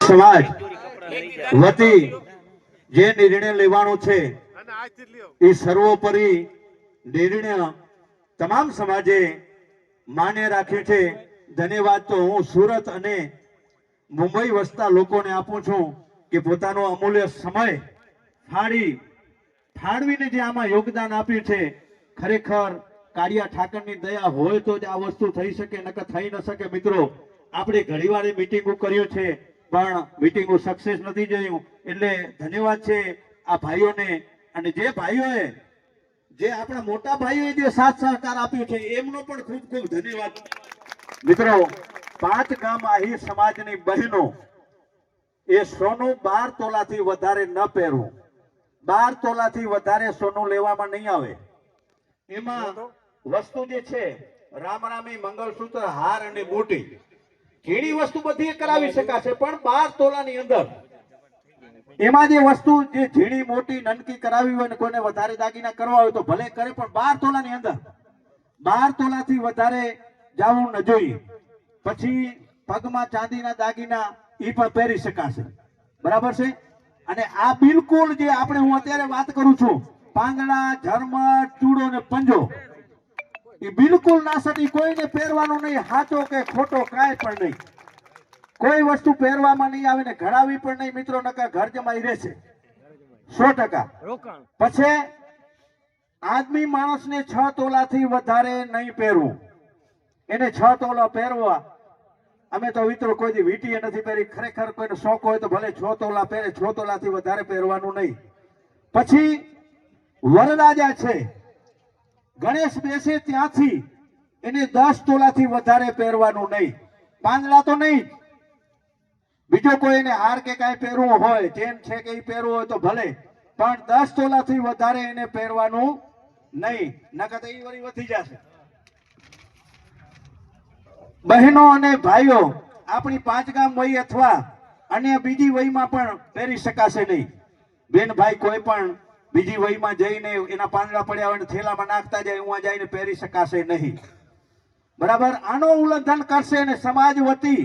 સમાજ વતી જે નિર્ણય લેવાનો છે એ સર્વોપરી નિર્ણય તમામ સમાજે માન્ય રાખ્યું છે. ધન્યવાદ તો હું સુરત અને મુંબઈ વસતા લોકોને આપું છું કે પોતાનો અમૂલ્ય સમય ફાળવીને જે આમાં યોગદાન આપ્યું છે. ખરેખર કાળિયા ઠાકરની દયા હોય તો જ આ વસ્તુ થઈ શકે, નકર થઈ ન શકે. મિત્રો, આપણે ઘણીવાર મીટિંગો કર્યું છે પણ મીટિંગો સક્સેસ નથી જોયું. એટલે ધન્યવાદ છે આ ભાઈઓને. અને જે ભાઈઓએ, જે આપણા મોટા ભાઈઓએ જે સાથ સહકાર આપ્યો છે એમનો પણ ખૂબ ખૂબ ધન્યવાદ. મિત્રો, 5 ગામ આહિર સમાજની બહેનો એ સોનું 12 તોલાથી વધારે ન પહેરવું. 12 તોલાથી વધારે સોનું લેવામાં નહીં આવે. એમાં વસ્તુ જે છે રામરામી, મંગળસૂત્ર, હાર અને મોટી ઘણી વસ્તુ બધી કરાવી શકાશે, પણ 12 તોલાની અંદર એમાં જે વસ્તુ જે ઝીણી મોટી નનકી કરાવી હોય ને કોઈને વધારે દાગીના કરવા હોય તો ભલે કરે, પણ 12 તોલાની અંદર 12 તોલાથી વધારે જવું ન જોઈએ. પછી પગમાં ચાંદીના દાગીના એ પણ પહેરી શકાશે, બરાબર છે. અને આ બિલકુલ જે આપણે, હું અત્યારે વાત કરું છું, પાંદડા, ઝરમર, ચૂડો ને પંજો એ બિલકુલ ના સટી. કોઈને પહેરવાનું નહીં, સાચો કે ખોટો કાંઈ પણ નહીં. કોઈ વસ્તુ પહેરવામાં નહીં આવે ને ઘડાવી પણ નહીં મિત્રો, નકર ઘર જમાઈ રહેશે 100%. પછી આદમી માણસને 6 તોલાથી વધારે નહીં પહેરવું. એને 6 તોલા પહેરવા. અમે તો મિત્રો કોઈ દી વીંટીએ નથી પહેરી. ખરેખર કોઈને શોખ હોય તો ભલે 6 તોલા પહેરે, 6 તોલાથી વધારે પહેરવાનું નહીં. પછી વરરાજા છે, ગણેશ બેસે ત્યાંથી એને 10 તોલાથી વધારે પહેરવાનું નહીં. પાંદડા તો નહીં, બીજો કોઈ એને હાર કે કાંઈ પહેરવું હોય, ચેન છે કે એ પહેરવું હોય તો ભલે, પણ 10 તોલાથી વધારે એને પહેરવાનું નહીં, નકર તો એ વળી વધી જશે. બહેનો અને ભાઈઓ, આપણી 5 ગામ વય અથવા અન્ય બીજી વયમાં પણ પહેરી શકાશે નહીં. બેન ભાઈ કોઈ પણ બીજી વયમાં જઈને એના પાંદડા પડ્યા હોય થેલામાં નાખતા જાય, ઉવા જઈને પહેરી શકાશે નહીં, બરાબર. આનો ઉલ્લંઘન કરશે અને સમાજ વતી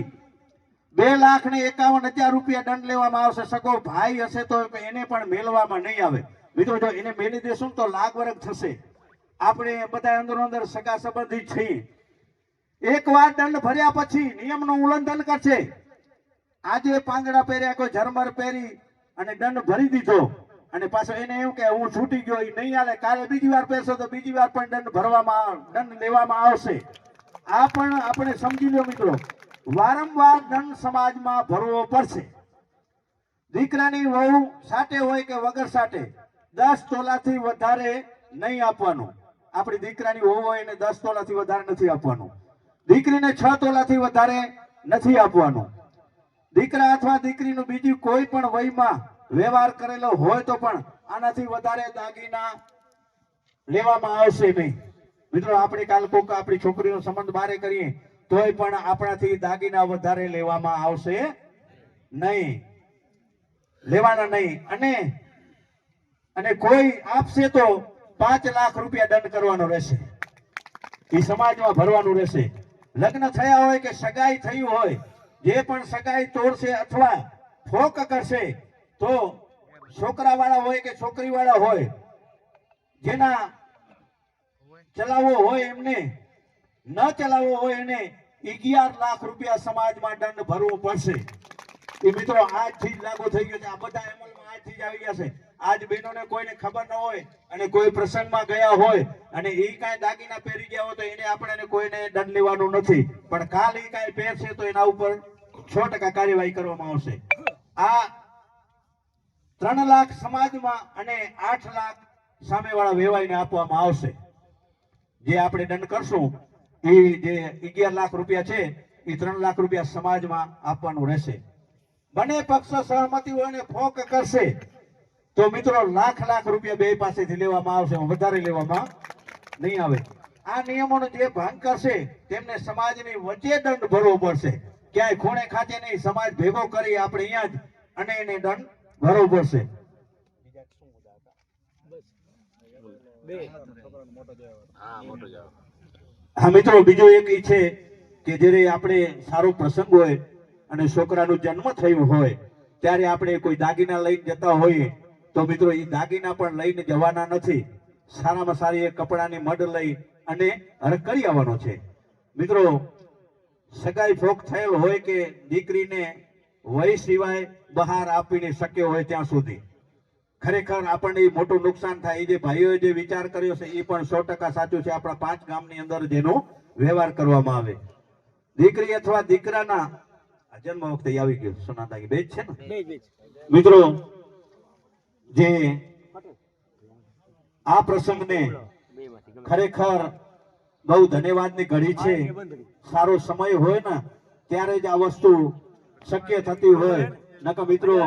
2,51,000 રૂપિયા દંડ લેવામાં આવશે. સગો ભાઈ હશે તો એને પણ મેળવામાં નહીં આવે. મિત્રો, જો એને મેળી દેશું તો લાગ વરગ થશે. આપણે બધા અંદરો અંદર સગા સંબંધી છીએ. એકવાર દંડ ભર્યા પછી નિયમનું ઉલ્લંઘન કરશે. આજે પાંદડા પહેર્યા, કોઈ ઝરમર પહેરી અને દંડ ભરી દીધો અને પાછો એને એવું કે હું છૂટી ગયો, એ નહીં હાલે. કાલે બીજી વાર પહેરશો તો બીજી વાર પણ દંડ લેવામાં આવશે. આ પણ આપણે સમજી લો મિત્રો, વારંવાર દંડ સમાજમાં ભરવો પડશે. દીકરાની વહુ સાટે હોય કે વગર સાટે 10 તોલાથી વધારે નહીં આપવાનું. આપણી દીકરાની વહુ હોય એને 10 તોલાથી વધારે નથી આપવાનું. દીકરીને 6 તોલાથી વધારે નથી આપવાનું. દીકરા અથવા દીકરીનું બીજી કોઈ પણ વયમાં વ્યવહાર કરેલો હોય તો પણ આનાથી વધારે દાગીના લેવામાં આવશે નહીં. મિત્રો, આપણે કાલ કોક આપણી છોકરીનો સંબંધ બારે કરીએ તોય પણ આપણાથી દાગીના વધારે લેવામાં આવશે નહીં, લેવાના નહીં. અને કોઈ આપશે તો 5 લાખ રૂપિયા દંડ કરવાનો રહેશે. એ સમાજમાં ભરવાનું રહેશે. લગ્ન થયા હોય કે સગાઈ થયું હોય, જે પણ સગાઈ તોડશે અથવા ફોક કરશે તો છોકરાવાળા હોય કે છોકરીવાળા હોય, જેના ચલાવવો હોય એમને, ન ચલાવવો હોય એને 11 લાખ રૂપિયા સમાજમાં દંડ ભરવો પડશે. એ મિત્રો આજથી જ લાગુ થઈ ગયો છે. આ બધા અમલમાં આજથી જ આવી ગયા છે. આજ બહેનોને કોઈને ખબર ન હોય અને કોઈ પ્રસંગમાં ગયા હોય અને એ કાંઈ દાગીના પહેરી ગયા હોય તો એને આપણે કોઈને દંડ લેવાનું નથી, પણ કાલ એ કાંઈ પહેરશે તો એના ઉપર 100% કાર્યવાહી કરવામાં આવશે. આ 3 લાખ સમાજમાં અને 8 લાખ સામેવાળા વેવાઈને આપવામાં આવશે. જે આપણે દંડ કરશું એ જે 11 લાખ રૂપિયા છે એ 3 લાખ રૂપિયા સમાજમાં આપવાનું રહેશે. બંને પક્ષ સહમતી હોય ને ફોક કરશે તો મિત્રો લાખ રૂપિયા બે પાસેથી લેવામાં આવશે, વધારે લેવામાં નહીં આવે. આ નિયમોનો જે ભંગ કરશે તેમને સમાજની વચ્ચે દંડ ભરવો પડશે. ક્યાંય ખૂણે ખાતે નહીં, સમાજ ભેગો કરી આપણે અહીંયા જ અને એને દંડ ભરવો પડશે. હા મિત્રો, બીજો એક એ છે કે જ્યારે આપણે સારો પ્રસંગ હોય અને છોકરાનું જન્મ થયું હોય ત્યારે આપણે કોઈ દાગીના લઈને જતા હોઈએ તો મિત્રો એ દાગીના પણ લઈને જવાના નથી. સારામાં સારી એક કપડાની મડ લઈ અને હરખ કરી આવવાનો છે. મિત્રો સગાઈ ફોક થયેલ હોય કે દીકરીને વય સિવાય બહાર આપીને શક્ય હોય ત્યાં સુધી ખરેખર આપણને મોટું નુકસાન થાય. એ જે ભાઈઓએ જે વિચાર કર્યો છે એ પણ 100% સાચું છે. આપણા 5 ગામની અંદર જેનો વ્યવહાર કરવામાં આવે દીકરી અથવા દીકરાના જન્મ વખતે આવી ગયો સોનાદાગી બે જ છે ને મિત્રો. જે આ પ્રસંગને ખરેખર બહુ ધન્યવાદની ઘડી છે. સારો સમય હોય ને ત્યારે જ આ વસ્તુ શક્ય થતી હોય. નકર મિત્રો